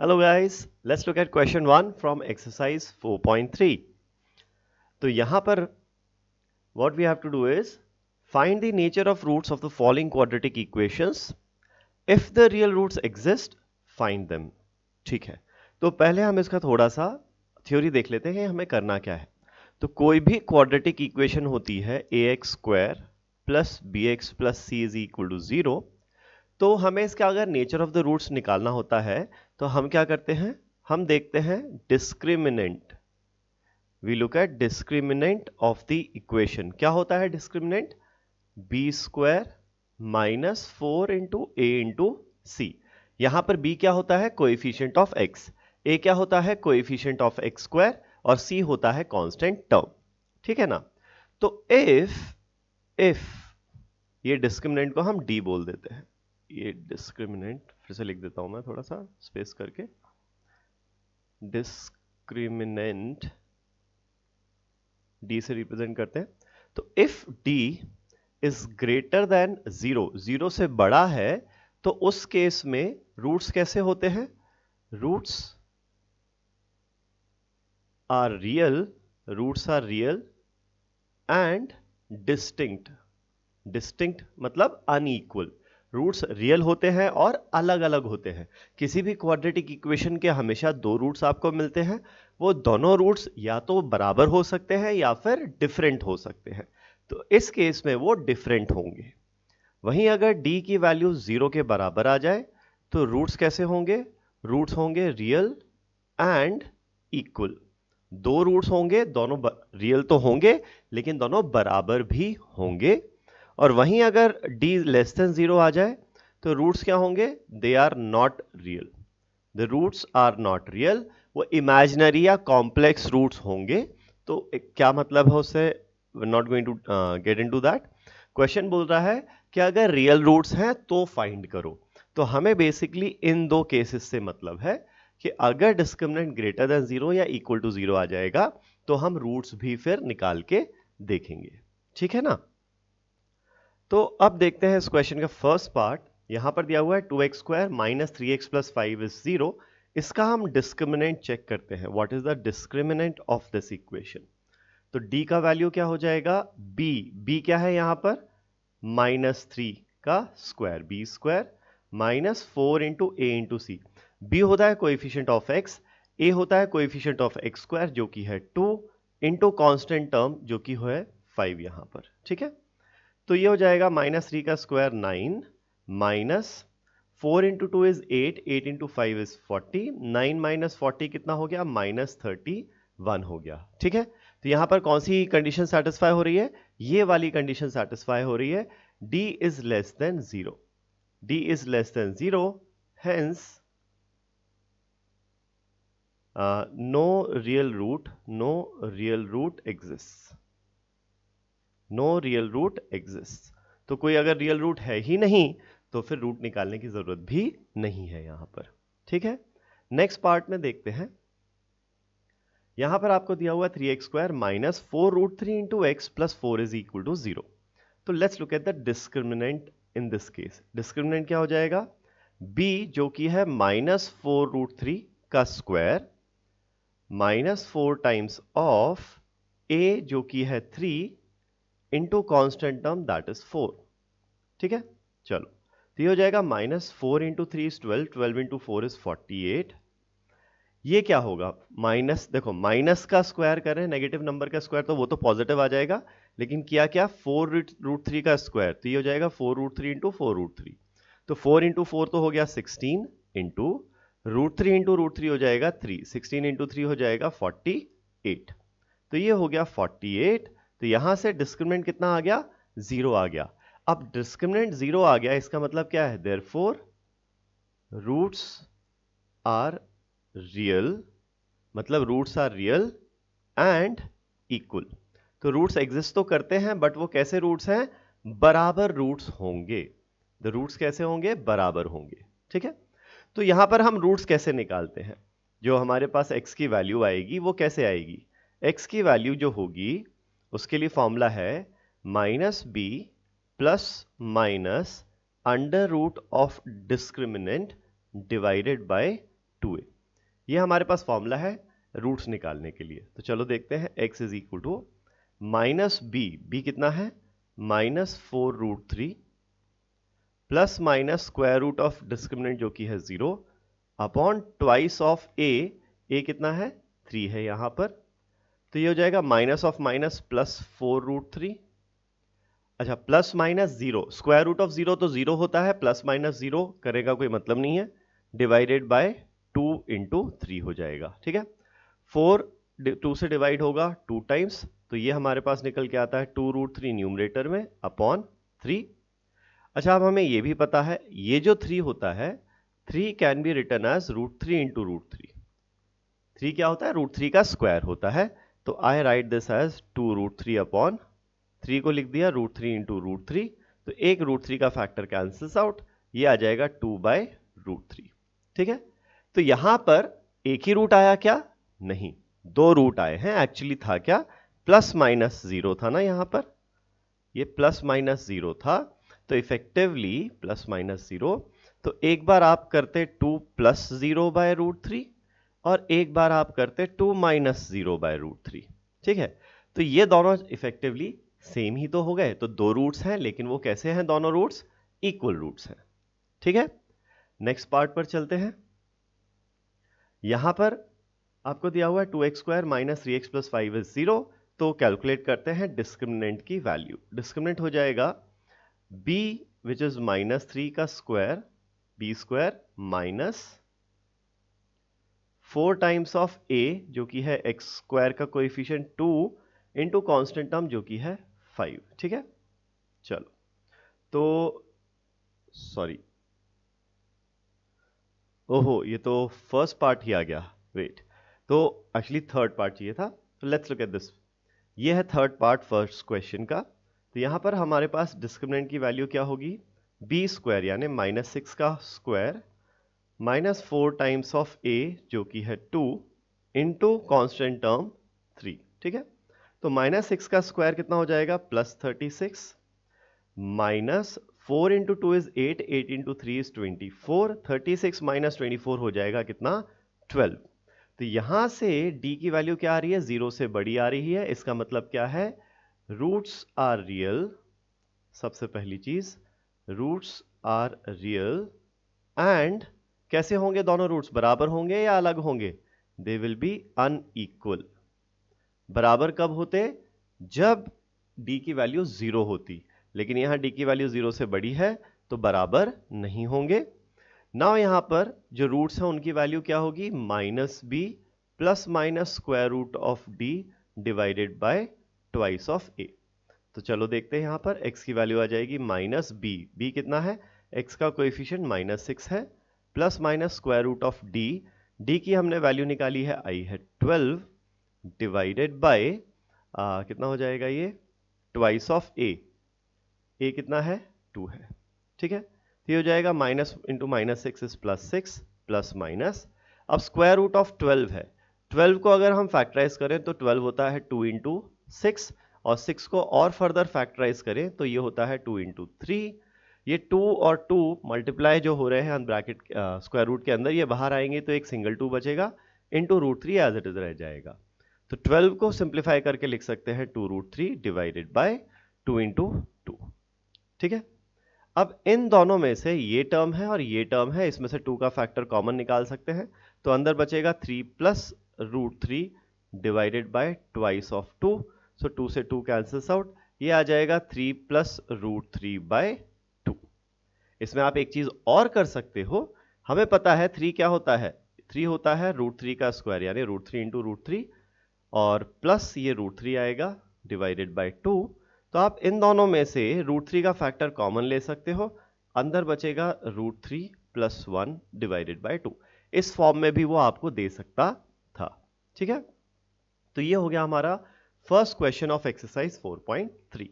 Hello guys, let's look at question 1 from exercise 4.3. तो यहाँ पर what we have to do is find the nature of roots of the following quadratic equations. If the real roots exist, find them. ठीक है, तो पहले हम इसका थोड़ा सा थ्योरी देख लेते हैं हमें करना क्या है. तो कोई भी क्वाड्रेटिक इक्वेशन होती है ax square plus bx plus c is equal to 0. तो हमें इसका अगर नेचर ऑफ द रूट्स निकालना होता है तो हम क्या करते हैं, हम देखते हैं discriminant. We look at discriminant of the equation. क्या होता है discriminant? B square minus 4 into A into C. यहां पर बी क्या होता है? Coefficient of x. ए क्या होता है? Coefficient of x square. और सी होता है कांस्टेंट टर्म. ठीक है ना. तो इफ ये डिस्क्रिमिनेंट को हम डी बोल देते हैं. ये डिस्क्रिमिनेंट फिर से लिख देता हूं मैं थोड़ा सा स्पेस करके. डिस्क्रिमिनेंट डी से रिप्रेजेंट करते हैं. तो if D is greater than 0, 0 से बड़ा है, तो उस केस में रूट्स कैसे होते हैं? Roots are real, roots are real and distinct. Distinct मतलब अनइक्वल. रूट्स रियल होते हैं और अलग अलग होते हैं. किसी भी क्वाड्रेटिक इक्वेशन के हमेशा दो रूट्स आपको मिलते हैं. वो दोनों रूट्स या तो बराबर हो सकते हैं या फिर डिफरेंट हो सकते हैं. तो इस केस में वो डिफरेंट होंगे. वहीं अगर d की वैल्यू 0 के बराबर आ जाए तो रूट्स कैसे होंगे? रूट्स होंगे रियल एंड इक्वल. दो रूट्स होंगे, दोनों रियल तो होंगे लेकिन दोनों बराबर भी होंगे. और वहीं अगर d लेस देन 0 आ जाए तो रूट्स क्या होंगे? They are not real. The roots are not real. वो इमेजिनरी या कॉम्प्लेक्स रूट्स होंगे. तो क्या मतलब है उससे? Not going to get into that. Question बोल रहा है कि अगर रियल रूट्स हैं तो फाइंड करो. तो हमें बेसिकली इन दो केसेस से मतलब है कि अगर डिस्क्रिमिनेंट ग्रेटर देन 0 या इक्वल टू 0 आ जाएगा तो हम रूट्स भी फिर निकाल के देखेंगे. ठीक है ना. तो अब देखते हैं इस क्वेश्चन का फर्स्ट पार्ट. यहां पर दिया हुआ है 2x square minus 3x plus 5 is 0. इसका हम डिस्क्रिमिनेंट चेक करते हैं. What is the discriminant of this equation? तो d का वैल्यू क्या हो जाएगा? b क्या है यहां पर? माइनस 3 का square, B square minus 4 into A into C. B होता है कोएफिशिएंट ऑफ x, ए होता है कोएफिशिएंट ऑफ x स्क्वायर जो कि है 2 इंटू कॉन्स्टेंट टर्म जो कि है 5 यहां पर. ठीक है. तो ये हो जाएगा माइनस 3 का square 9 minus 4 into 2 is 8, 8 into 5 is 40, 9 minus 40 कितना हो गया? माइनस 31 हो गया. ठीक है. तो यहां पर कौन सी कंडीशन सेटिस्फाई हो रही है? ये वाली कंडीशन सेटिस्फाई हो रही है. d is less than 0. d is less than 0, hence no real root exist. No real root exist. तो कोई अगर रियल रूट है ही नहीं तो फिर रूट निकालने की जरूरत भी नहीं है यहां पर. ठीक है. नेक्स्ट पार्ट में देखते हैं. यहां पर आपको दिया हुआ 3x square minus 4 root 3 into x plus 4 is equal to 0. तो let's look at the discriminant in this case. Discriminant क्या हो जाएगा? b जो कि है माइनस 4 रूट 3 का square minus 4 times of a जो कि है 3 into constant term that is 4. ठीक है. चलो, तो ये हो जाएगा minus 4 into 3 is 12, 12 into 4 is 48. ये क्या होगा? माइनस, देखो माइनस का स्क्वायर करें, नेगेटिव नंबर का स्क्वायर, तो वो तो पॉजिटिव आ जाएगा. लेकिन किया क्या? 4 रूट 3 का स्क्वायर, तो ये हो जाएगा 4 रूट 3 इंटू 4 रूट 3. तो 4 इंटू 4 तो हो गया 16 इंटू रूट 3 इंटू रूट 3 हो जाएगा 3, 16 इंटू 3 हो जाएगा 48. तो ये हो गया 48. तो यहां से डिस्क्रिमिनेंट कितना आ गया? 0 आ गया. अब डिस्क्रिमिनेंट 0 आ गया, इसका मतलब क्या है? देयरफॉर रूट्स आर रियल, मतलब roots are real and equal. तो रूट्स एग्जिस्ट तो करते हैं बट वो कैसे रूट्स हैं? बराबर रूट्स होंगे. द रूट्स कैसे होंगे? बराबर होंगे. ठीक है. तो यहां पर हम रूट्स कैसे निकालते हैं? जो हमारे पास x की वैल्यू आएगी वो कैसे आएगी? x की वैल्यू जो होगी उसके लिए फॉर्मूला है minus b plus minus under root of discriminant divided by 2a. ये हमारे पास फॉर्मूला है रूट्स निकालने के लिए। तो चलो देखते हैं, x is equal to minus b कितना है, -4√3 plus minus square root of discriminant जो कि है 0 अपॉन ट्वाइस ऑफ ए कितना है 3 है यहां पर। तो ये हो जाएगा माइनस ऑफ माइनस प्लस 4√3। अच्छा, plus minus 0, square root of 0 तो 0 होता है, प्लस माइनस 0 करेगा कोई मतलब नहीं है, डिवाइडेड बाय 2 इंटू 3 हो जाएगा। ठीक है, 4 2 से डिवाइड होगा 2 टाइम्स, तो ये हमारे पास निकल के आता है 2√3 न्यूमरेटर में अपॉन 3। अच्छा, अब हमें ये भी पता है ये जो 3 होता है 3 can be written as √3 into √3। 3 क्या होता है, √3 का स्क्वायर होता है। तो आई राइट दिस एज 2√3 अपॉन 3 को लिख दिया √3 इंटू √3। तो एक √3 का फैक्टर कैंसिल्स आउट, ये आ जाएगा 2/√3। ठीक है, तो यहां पर एक ही रूट आया क्या, नहीं, दो रूट आए हैं। एक्चुअली था क्या, प्लस माइनस 0 था ना यहां पर, ये प्लस माइनस 0 था, तो इफेक्टिवली प्लस माइनस 0। तो एक बार आप करते 2 प्लस 0/√3 और एक बार आप करते 2 माइनस 0/√3। ठीक है, तो ये दोनों इफेक्टिवली सेम ही तो हो गए। तो दो रूट्स हैं, लेकिन वो कैसे हैं, दोनों रूट्स इक्वल रूट्स हैं। ठीक है, नेक्स्ट पार्ट पर चलते हैं। यहां पर आपको दिया हुआ है 2x² minus 3x plus 5 is 0। तो कैलकुलेट करते हैं डिस्क्रिमिनेंट की वैल्यू। डिस्क्रिमिनेंट हो जाएगा b विच इज -3 का square, b² minus 4 times of a जो कि है x² का कोएफिशिएंट 2 इंटू कॉन्स्टेंट टर्म जो कि है 5। ठीक है, चलो, तो सॉरी, ओहो, ये तो फर्स्ट पार्ट ही आ गया, वेट, तो एक्चुअली थर्ड पार्ट चाहिए था। तो लेट्स लुक एट दिस, ये है थर्ड पार्ट फर्स्ट क्वेश्चन का। तो यहां पर हमारे पास डिस्क्रिमिनेंट की वैल्यू क्या होगी, b² यानी -6 का square minus 4 times of a जो कि है 2 इंटू कॉन्स्टेंट टर्म 3। ठीक है, तो -6 का स्क्वायर कितना हो जाएगा, +36 minus 4 into 2 is 8, 8 into 3 is 24, 36 minus 24 हो जाएगा कितना, 12। तो यहां से d की वैल्यू क्या आ रही है, 0 से बड़ी आ रही है। इसका मतलब क्या है, रूट्स आर रियल। सबसे पहली चीज, रूट्स आर रियल एंड कैसे होंगे दोनों रूट्स, बराबर होंगे या अलग होंगे, दे विल बी अनइक्वल। बराबर कब होते, जब d की वैल्यू 0 होती, लेकिन यहां d की वैल्यू 0 से बड़ी है तो बराबर नहीं होंगे। नाउ यहां पर जो रूट्स हैं उनकी वैल्यू क्या होगी, -b plus minus square root of d divided by twice of a। तो चलो देखते हैं, यहां पर x की वैल्यू आ जाएगी -b, b कितना है, x का कोएफिशिएंट -6 है, plus minus square root of d की हमने वैल्यू निकाली है, आई है 12 डिवाइडेड बाय कितना हो जाएगा ये, ट्वाइस ऑफ a कितना है, 2 है। ठीक है, तो ये हो जाएगा minus into -6 is +6 plus minus, अब स्क्वायर रूट ऑफ 12 है, 12 को अगर हम फैक्टराइज करें तो 12 होता है 2 इंटू 6, और 6 को और फर्दर फैक्टराइज करें तो ये होता है 2 इंटू 3। ये 2 और 2 मल्टीप्लाई जो हो रहे हैं ब्रैकेट स्क्वायर रूट के अंदर, ये बाहर आएंगे तो एक सिंगल 2 बचेगा, इंटू √3 एज इट इज रह जाएगा। तो 12 को सिंप्लीफाई करके लिख सकते हैं 2√3 डिवाइडेड बाय 2 इंटू 2। ठीक है, अब इन दोनों में से ये टर्म है और ये टर्म है, इसमें से 2 का फैक्टर कॉमन निकाल सकते हैं। तो अंदर बचेगा 3 plus √3 divided by twice of 2। सो 2 से 2 कैंसिल्स आउट, ये आ जाएगा 3 प्लस √3 बाय 2। इसमें आप एक चीज और कर सकते हो, हमें पता है 3 क्या होता है, 3 होता है √3 का स्क्वायर यानी √3 इंटू √3, और प्लस ये √3 आएगा डिवाइडेड बाय 2। तो आप इन दोनों में से √3 का फैक्टर कॉमन ले सकते हो, अंदर बचेगा √3 प्लस 1 डिवाइडेड बाय 2। इस फॉर्म में भी वो आपको दे सकता था। ठीक है, तो ये हो गया हमारा फर्स्ट क्वेश्चन ऑफ एक्सरसाइज 4.3।